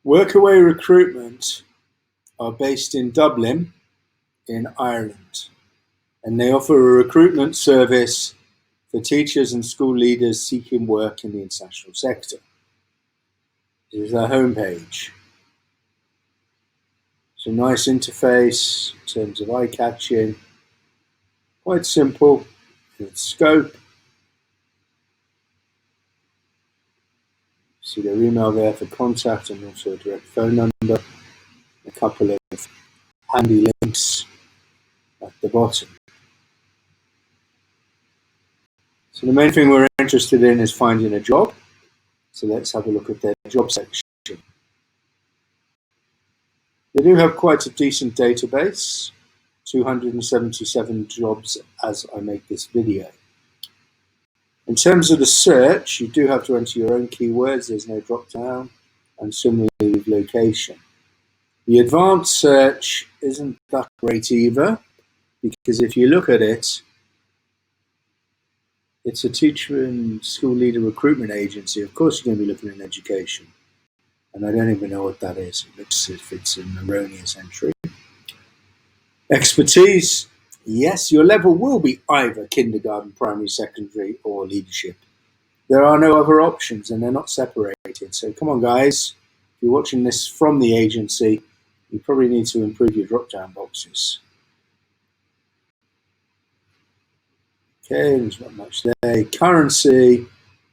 Workaway Recruitment are based in Dublin, in Ireland, and they offer a recruitment service for teachers and school leaders seeking work in the international sector. This is their homepage. It's a nice interface in terms of eye-catching, quite simple in its scope. See their email there for contact and also a direct phone number, a couple of handy links at the bottom. So the main thing we're interested in is finding a job. So let's have a look at their job section. They do have quite a decent database, 277 jobs as I make this video. In terms of the search, you do have to enter your own keywords, there's no drop down, and similarly with location. The advanced search isn't that great either, because if you look at it, it's a teacher and school leader recruitment agency. Of course you're going to be looking at education. And I don't even know what that is. It looks as if it's an erroneous entry. Expertise. Yes, your level will be either kindergarten, primary, secondary, or leadership. There are no other options and they're not separated. So come on, guys. If you're watching this from the agency, you probably need to improve your drop-down boxes. Okay, there's not much there. Currency,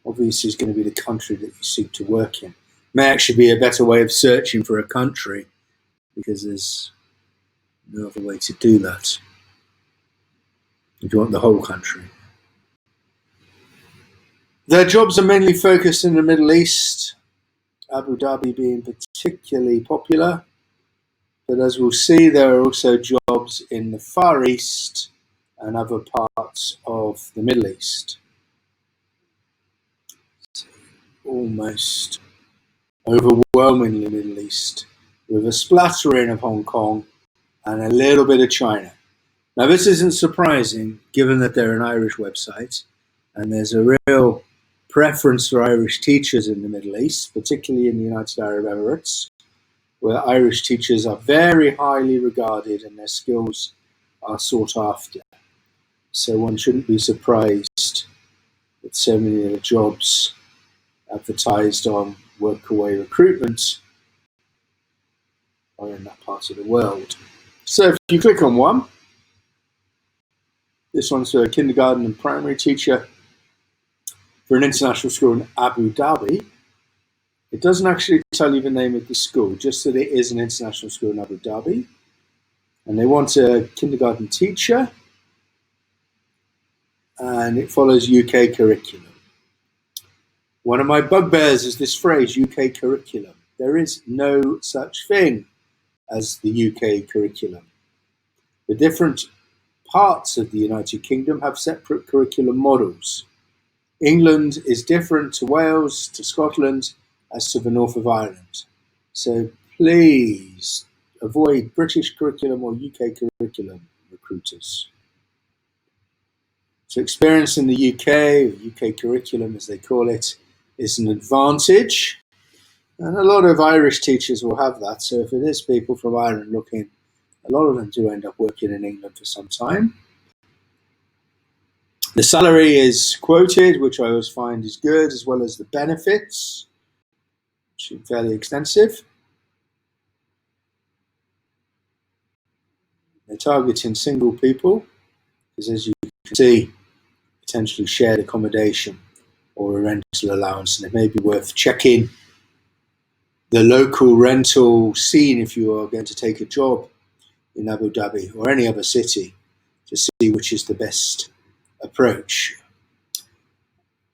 obviously, is going to be the country that you seek to work in. May actually be a better way of searching for a country because there's no other way to do that if you want the whole country. Their jobs are mainly focused in the Middle East, Abu Dhabi being particularly popular, but as we'll see, there are also jobs in the Far East and other parts of the Middle East. Almost overwhelmingly Middle East, with a splattering of Hong Kong and a little bit of China. Now this isn't surprising given that they're an Irish website and there's a real preference for Irish teachers in the Middle East, particularly in the United Arab Emirates, where Irish teachers are very highly regarded and their skills are sought after. So one shouldn't be surprised that so many of the jobs advertised on Workaway Recruitment are in that part of the world. So if you click on one, this one's for a kindergarten and primary teacher for an international school in Abu Dhabi. It doesn't actually tell you the name of the school, just that it is an international school in Abu Dhabi. And they want a kindergarten teacher, and it follows UK curriculum. One of my bugbears is this phrase, UK curriculum. There is no such thing as the UK curriculum. The different parts of the United Kingdom have separate curriculum models. England is different to Wales, to Scotland, as to the north of Ireland. So please avoid British curriculum or UK curriculum recruiters. So experience in the UK, or UK curriculum as they call it, is an advantage. And a lot of Irish teachers will have that. So if it is people from Ireland looking, a lot of them do end up working in England for some time. The salary is quoted, which I always find is good, as well as the benefits, which are fairly extensive. They're targeting single people, because as you can see, potentially shared accommodation or a rental allowance, and it may be worth checking the local rental scene if you are going to take a job in Abu Dhabi or any other city to see which is the best approach.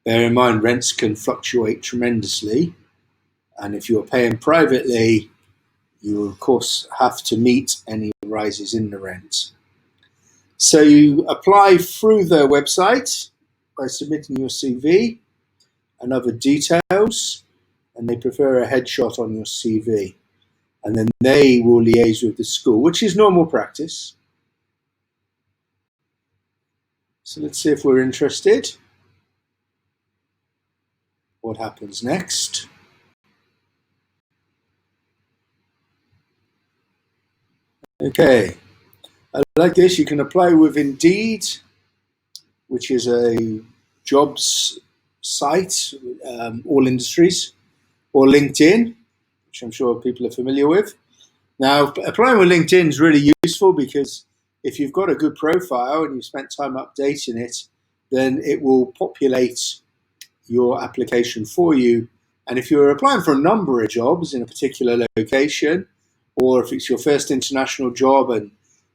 Bear in mind, rents can fluctuate tremendously, and if you're paying privately, you will of course have to meet any rises in the rent. So you apply through their website by submitting your CV and other details, and they prefer a headshot on your CV. And then they will liaise with the school, which is normal practice. So let's see if we're interested. What happens next? Okay, like this, you can apply with Indeed, which is a jobs site, all industries, or LinkedIn, which I'm sure people are familiar with. Now, applying with LinkedIn is really useful because if you've got a good profile and you've spent time updating it, then it will populate your application for you. And if you're applying for a number of jobs in a particular location, or if it's your first international job and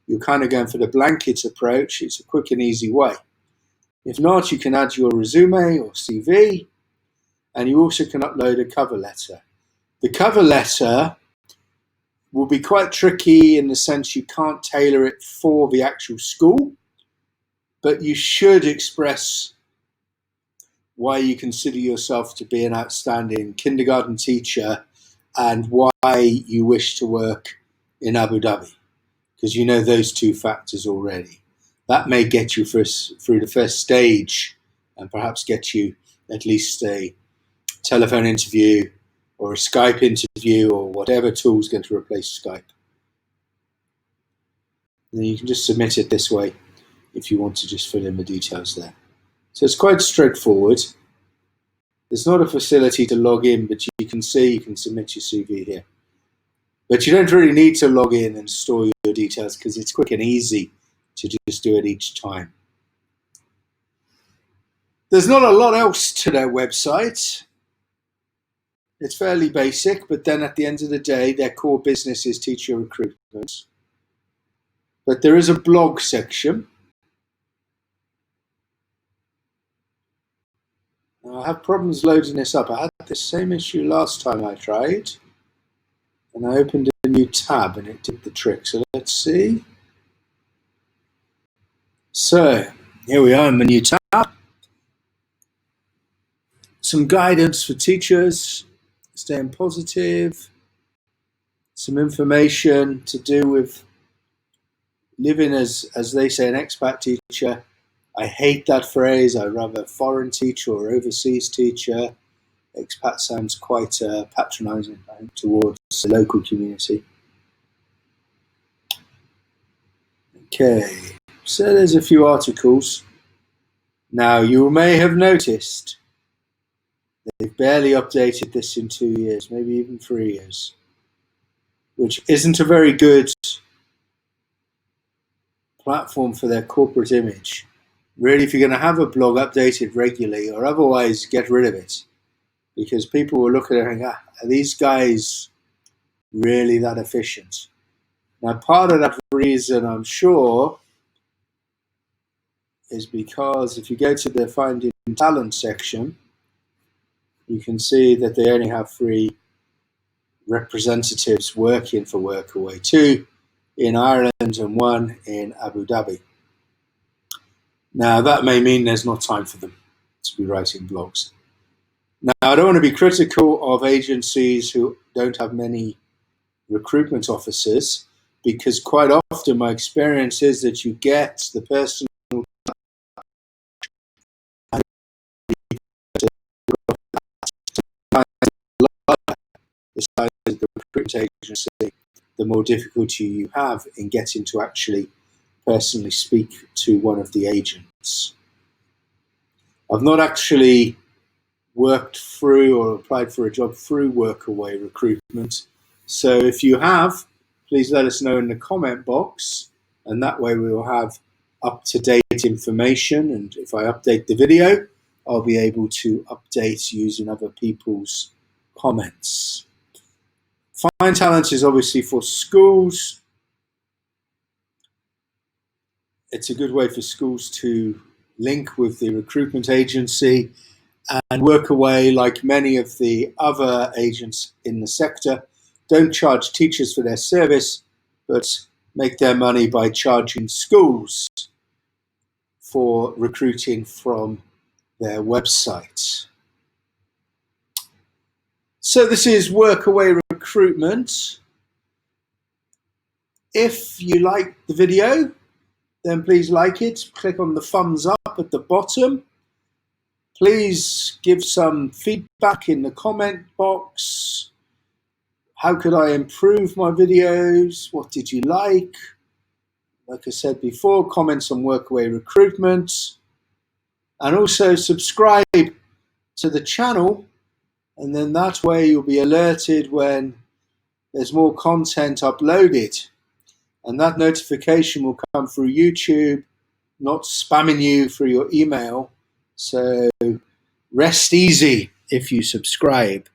you're kind of going for the blanket approach, it's a quick and easy way. If not, you can add your resume or CV, and you also can upload a cover letter. The cover letter will be quite tricky in the sense you can't tailor it for the actual school, but you should express why you consider yourself to be an outstanding kindergarten teacher and why you wish to work in Abu Dhabi, because you know those two factors already. That may get you through the first stage and perhaps get you at least a telephone interview or a Skype interview or whatever tool is going to replace Skype. And you can just submit it this way if you want to just fill in the details there. So it's quite straightforward. There's not a facility to log in, but you can see you can submit your CV here. But you don't really need to log in and store your details because it's quick and easy to just do it each time. There's not a lot else to their website. It's fairly basic, but then at the end of the day, their core business is teacher recruitment. But there is a blog section. Now, I have problems loading this up. I had the same issue last time I tried. And I opened a new tab and it did the trick. So let's see. So here we are in the new tab. Some guidance for teachers, staying positive, some information to do with living as they say, an expat teacher. I hate that phrase. I'd rather foreign teacher or overseas teacher. Expat sounds quite patronizing towards the local community. Okay, so there's a few articles. Now, you may have noticed they've barely updated this in 2 years, maybe even 3 years, which isn't a very good platform for their corporate image. Really, if you're going to have a blog, update it regularly, or otherwise get rid of it, because people will look at it and think, are these guys really that efficient? Now, part of that reason, I'm sure, is because if you go to the Finding Talent section, you can see that they only have 3 representatives working for Workaway, 2 in Ireland and 1 in Abu Dhabi. Now, that may mean there's not time for them to be writing blogs. Now, I don't want to be critical of agencies who don't have many recruitment officers, because quite often my experience is that you get the person the size of the recruitment agency, the more difficulty you have in getting to actually personally speak to one of the agents. I've not actually worked through or applied for a job through Workaway Recruitment. So if you have, please let us know in the comment box, and that way we will have up-to-date information. And if I update the video, I'll be able to update using other people's comments. Find Talent is obviously for schools. It's a good way for schools to link with the recruitment agency and Workaway, like many of the other agents in the sector, don't charge teachers for their service, but make their money by charging schools for recruiting from their website. So this is Workaway Recruitment. If you like the video, then please like it. Click on the thumbs up at the bottom. Please give some feedback in the comment box. how could I improve my videos? What did you like? Like I said before, comments on workaway recruitment, and also subscribe to the channel, and then that way you'll be alerted when there's more content uploaded, and that notification will come through YouTube, not spamming you through your email. So rest easy if you subscribe.